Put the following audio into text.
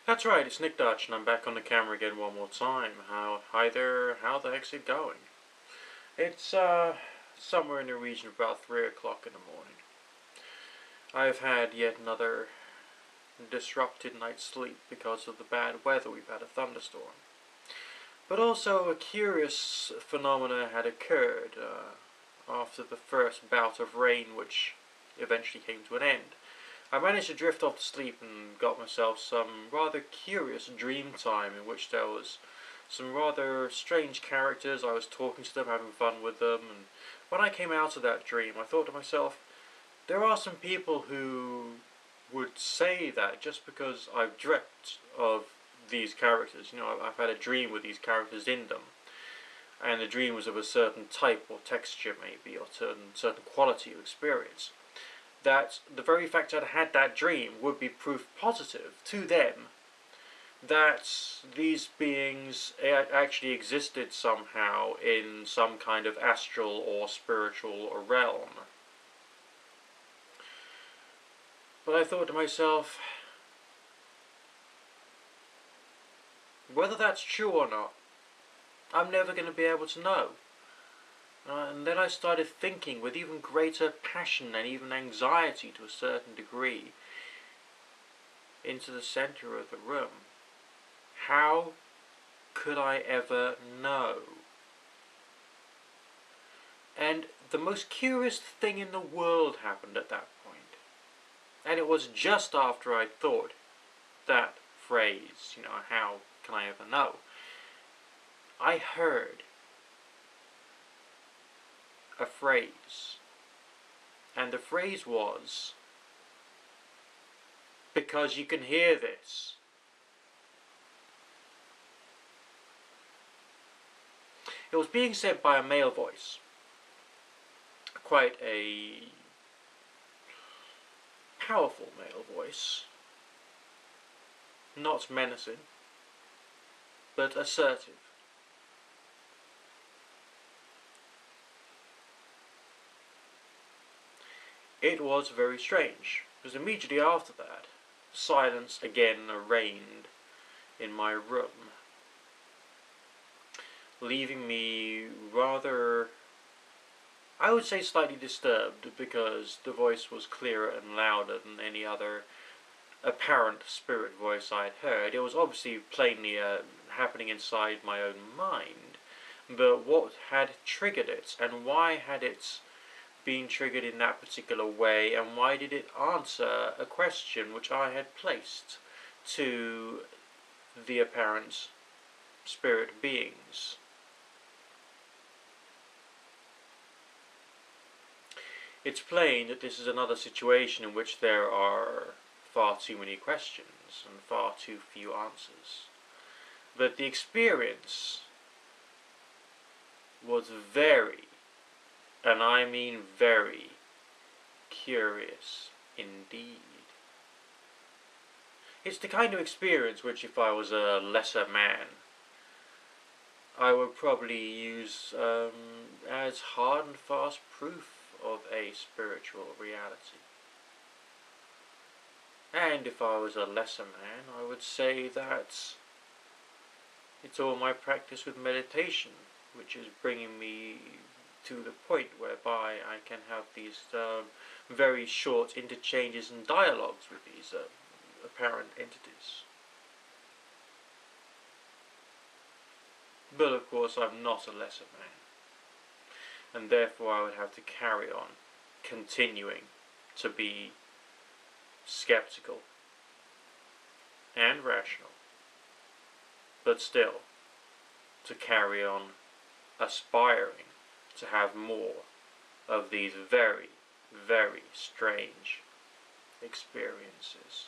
That's right, it's Nick Dutch, and I'm back on the camera again one more time. Hi there, how the heck's it going? It's, somewhere in the region of about 3 o'clock in the morning. I've had yet another disrupted night's sleep because of the bad weather. We've had a thunderstorm. But also a curious phenomena had occurred after the first bout of rain, which eventually came to an end. I managed to drift off to sleep and got myself some rather curious dream time in which there was some rather strange characters. I was talking to them, having fun with them, and when I came out of that dream, I thought to myself, there are some people who would say that just because I've dreamt of these characters. You know, I've had a dream with these characters in them, and the dream was of a certain type or texture maybe, or certain quality of experience, that the very fact that I had that dream would be proof positive to them that these beings actually existed somehow in some kind of astral or spiritual realm. But I thought to myself, whether that's true or not, I'm never going to be able to know. And then I started thinking with even greater passion and even anxiety to a certain degree into the center of the room. How could I ever know? And the most curious thing in the world happened at that point. And it was just after I'd thought that phrase, you know, how can I ever know? I heard a phrase, and the phrase was, because you can hear this. It was being said by a male voice, quite a powerful male voice, not menacing, but assertive. It was very strange, because immediately after that, silence again reigned in my room, leaving me rather, I would say, slightly disturbed, because the voice was clearer and louder than any other apparent spirit voice I'd heard. It was obviously plainly happening inside my own mind, but what had triggered it, and why had it been triggered in that particular way, and why did it answer a question which I had placed to the apparent spirit beings? It's plain that this is another situation in which there are far too many questions and far too few answers. But the experience was very, and I mean very, curious indeed. It's the kind of experience which, if I was a lesser man, I would probably use as hard and fast proof of a spiritual reality. And if I was a lesser man, I would say that it's all my practice with meditation which is bringing me to the point whereby I can have these very short interchanges and dialogues with these apparent entities. But of course I'm not a lesser man, and therefore I would have to carry on continuing to be skeptical and rational, but still to carry on aspiring to have more of these very, very strange experiences.